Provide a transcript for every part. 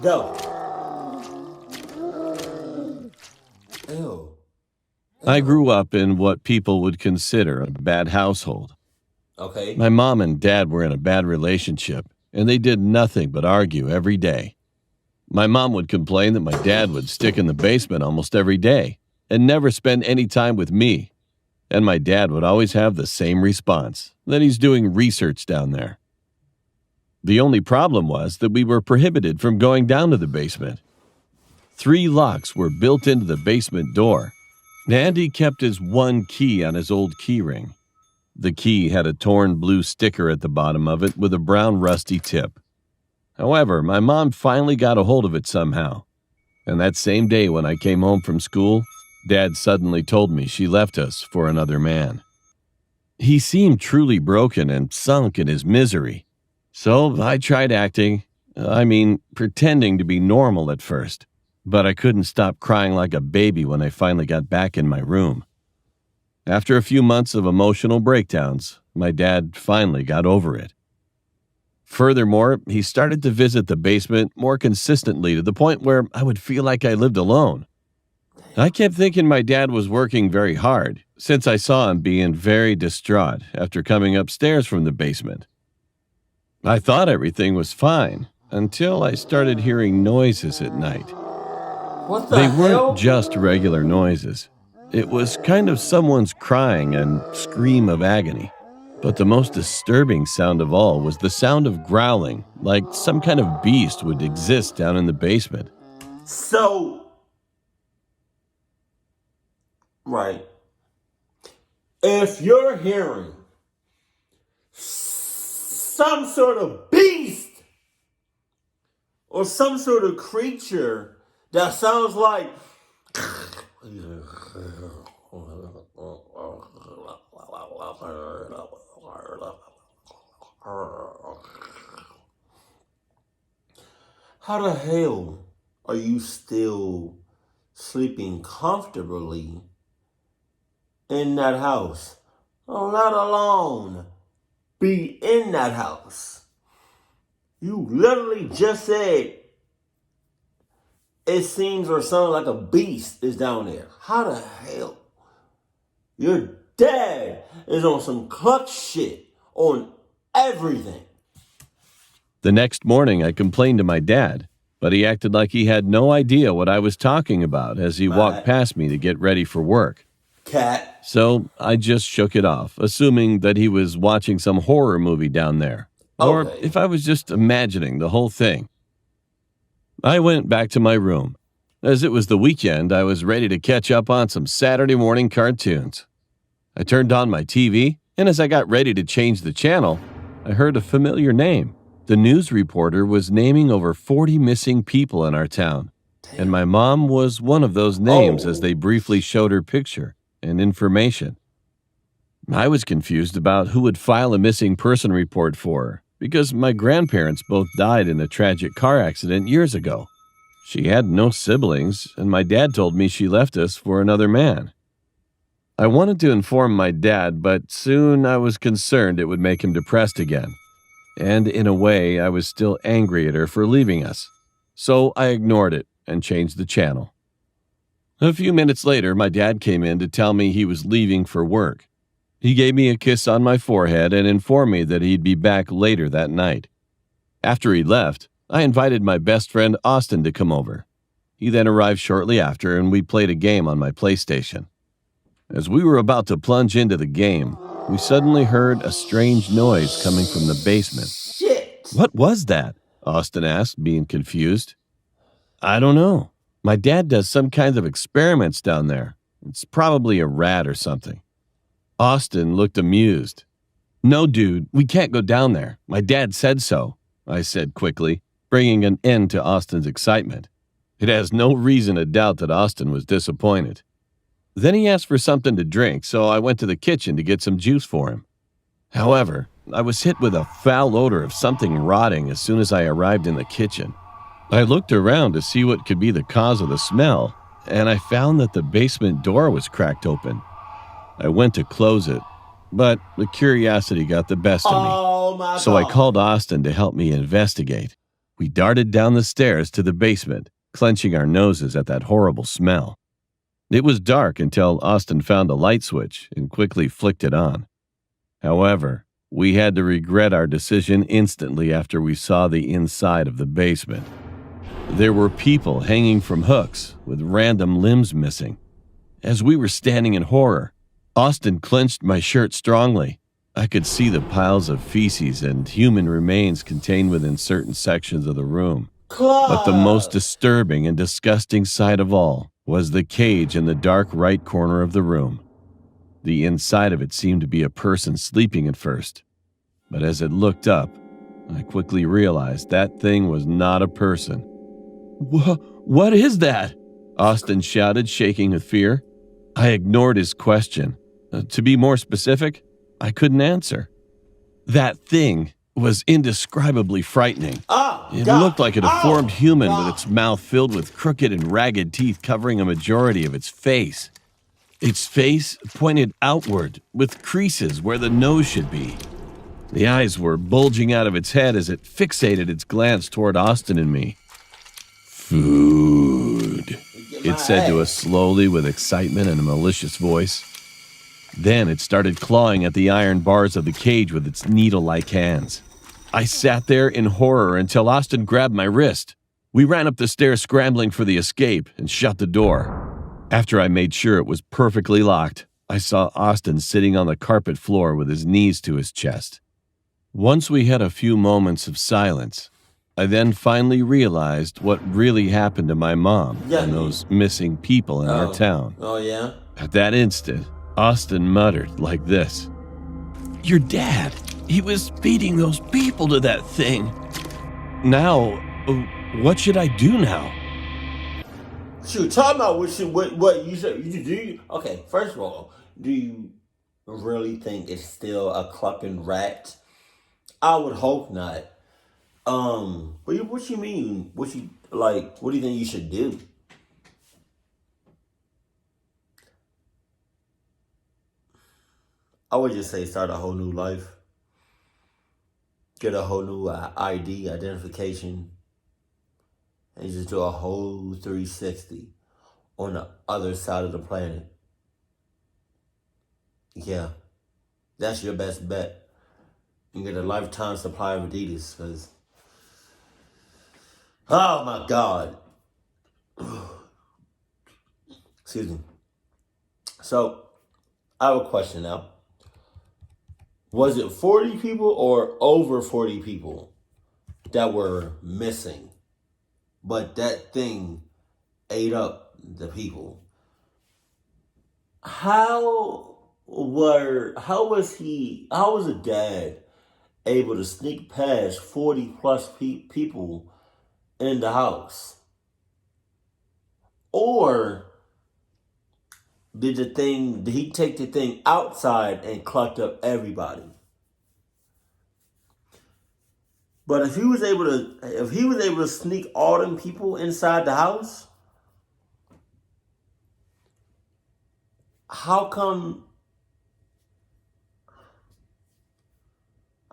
Go. Ew. I grew up in what people would consider a bad household. Okay. My mom and dad were in a bad relationship, and they did nothing but argue every day. My mom would complain that my dad would stick in the basement almost every day and never spend any time with me. And my dad would always have the same response, that he's doing research down there. The only problem was that we were prohibited from going down to the basement. 3 locks were built into the basement door, and he kept his one key on his old key ring. The key had a torn blue sticker at the bottom of it with a brown rusty tip. However, my mom finally got a hold of it somehow. And that same day when I came home from school, Dad suddenly told me she left us for another man. He seemed truly broken and sunk in his misery. So I tried pretending to be normal at first. But I couldn't stop crying like a baby when I finally got back in my room. After a few months of emotional breakdowns, my dad finally got over it. Furthermore, he started to visit the basement more consistently to the point where I would feel like I lived alone. I kept thinking my dad was working very hard, since I saw him being very distraught after coming upstairs from the basement. I thought everything was fine until I started hearing noises at night. What the They hell? weren't just regular noises. It was kind of someone's crying and scream of agony. But the most disturbing sound of all was the sound of growling, like some kind of beast would exist down in the basement. So, right. If you're hearing some sort of beast or some sort of creature that sounds like how the hell are you still sleeping comfortably in that house? Oh, let alone be in that house. You literally just said it seems or sounds like a beast is down there. How the hell? Your dad is on some clutch shit on everything. The next morning, I complained to my dad, but he acted like he had no idea what I was talking about as he walked past me to get ready for work. Cat. So I just shook it off, assuming that he was watching some horror movie down there, or if I was just imagining the whole thing. I went back to my room. As it was the weekend, I was ready to catch up on some Saturday morning cartoons. I turned on my TV, and as I got ready to change the channel, I heard a familiar name. The news reporter was naming over 40 missing people in our town, and my mom was one of those names as they briefly showed her picture and information. I was confused about who would file a missing person report for her, because my grandparents both died in a tragic car accident years ago. She had no siblings, and my dad told me she left us for another man. I wanted to inform my dad, but soon I was concerned it would make him depressed again. And in a way, I was still angry at her for leaving us. So I ignored it and changed the channel. A few minutes later, my dad came in to tell me he was leaving for work. He gave me a kiss on my forehead and informed me that he'd be back later that night. After he left, I invited my best friend Austin to come over. He then arrived shortly after, and we played a game on my PlayStation. As we were about to plunge into the game, we suddenly heard a strange noise coming from the basement. Shit! What was that? Austin asked, being confused. I don't know. My dad does some kinds of experiments down there. It's probably a rat or something. Austin looked amused. No, dude, we can't go down there. My dad said so, I said quickly, bringing an end to Austin's excitement. It has no reason to doubt that Austin was disappointed. Then he asked for something to drink, so I went to the kitchen to get some juice for him. However, I was hit with a foul odor of something rotting as soon as I arrived in the kitchen. I looked around to see what could be the cause of the smell, and I found that the basement door was cracked open. I went to close it, but the curiosity got the best of me. So I called Austin to help me investigate. We darted down the stairs to the basement, clenching our noses at that horrible smell. It was dark until Austin found a light switch and quickly flicked it on. However, we had to regret our decision instantly after we saw the inside of the basement. There were people hanging from hooks with random limbs missing. As we were standing in horror, Austin clenched my shirt strongly. I could see the piles of feces and human remains contained within certain sections of the room. But the most disturbing and disgusting sight of all was the cage in the dark right corner of the room. The inside of it seemed to be a person sleeping at first, but as it looked up, I quickly realized that thing was not a person. What is that? Austin shouted, shaking with fear. I ignored his question. To be more specific, I couldn't answer. That thing was indescribably frightening. It looked like a deformed human with its mouth filled with crooked and ragged teeth covering a majority of its face. Its face pointed outward with creases where the nose should be. The eyes were bulging out of its head as it fixated its glance toward Austin and me. Food, it said to us slowly with excitement and a malicious voice. Then it started clawing at the iron bars of the cage with its needle-like hands. I sat there in horror until Austin grabbed my wrist. We ran up the stairs scrambling for the escape and shut the door. After I made sure it was perfectly locked, I saw Austin sitting on the carpet floor with his knees to his chest. Once we had a few moments of silence, I then finally realized what really happened to my mom and those missing people in our town. Oh, yeah? At that instant, Austin muttered like this. Your dad, he was feeding those people to that thing. Now, what should I do now? Shoot, talk about what you said. Okay, first of all, do you really think it's still a clucking rat? I would hope not. What you mean? What do you think you should do? I would just say start a whole new life. Get a whole new ID, identification. And just do a whole 360 on the other side of the planet. Yeah. That's your best bet. You get a lifetime supply of Adidas, because, oh my God. Excuse me. So, I have a question now. Was it 40 people or over 40 people that were missing? But that thing ate up the people. How was a dad able to sneak past 40 plus people in the house? Or did he take the thing outside and clucked up everybody? But if he was able to sneak all them people inside the house, how come?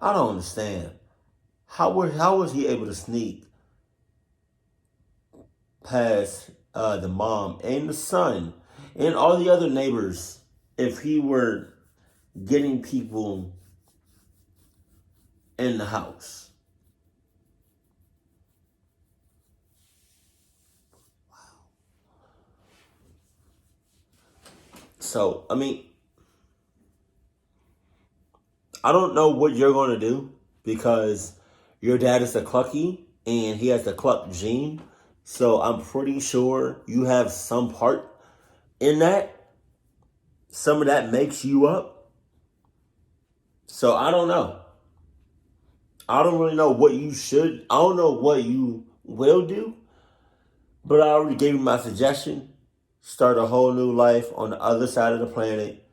I don't understand. How was he able to sneak past the mom and the son and all the other neighbors if he were getting people in the house? So, I mean, I don't know what you're going to do because your dad is a clucky and he has the cluck gene. So I'm pretty sure you have some part in that. Some of that makes you up. So I don't know. I don't really know what you should. I don't know what you will do. But I already gave you my suggestion. Start a whole new life on the other side of the planet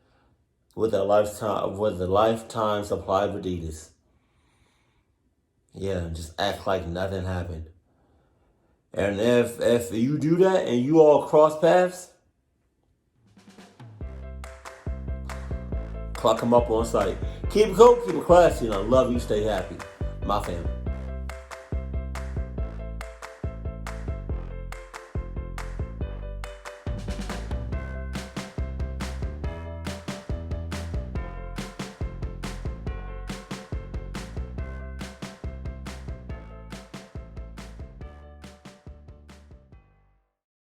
with a lifetime supply of Adidas. Yeah, just act like nothing happened. And if you do that and you all cross paths, clock them up on site. Keep it cool, keep it classy, and I love you. Stay happy. My family.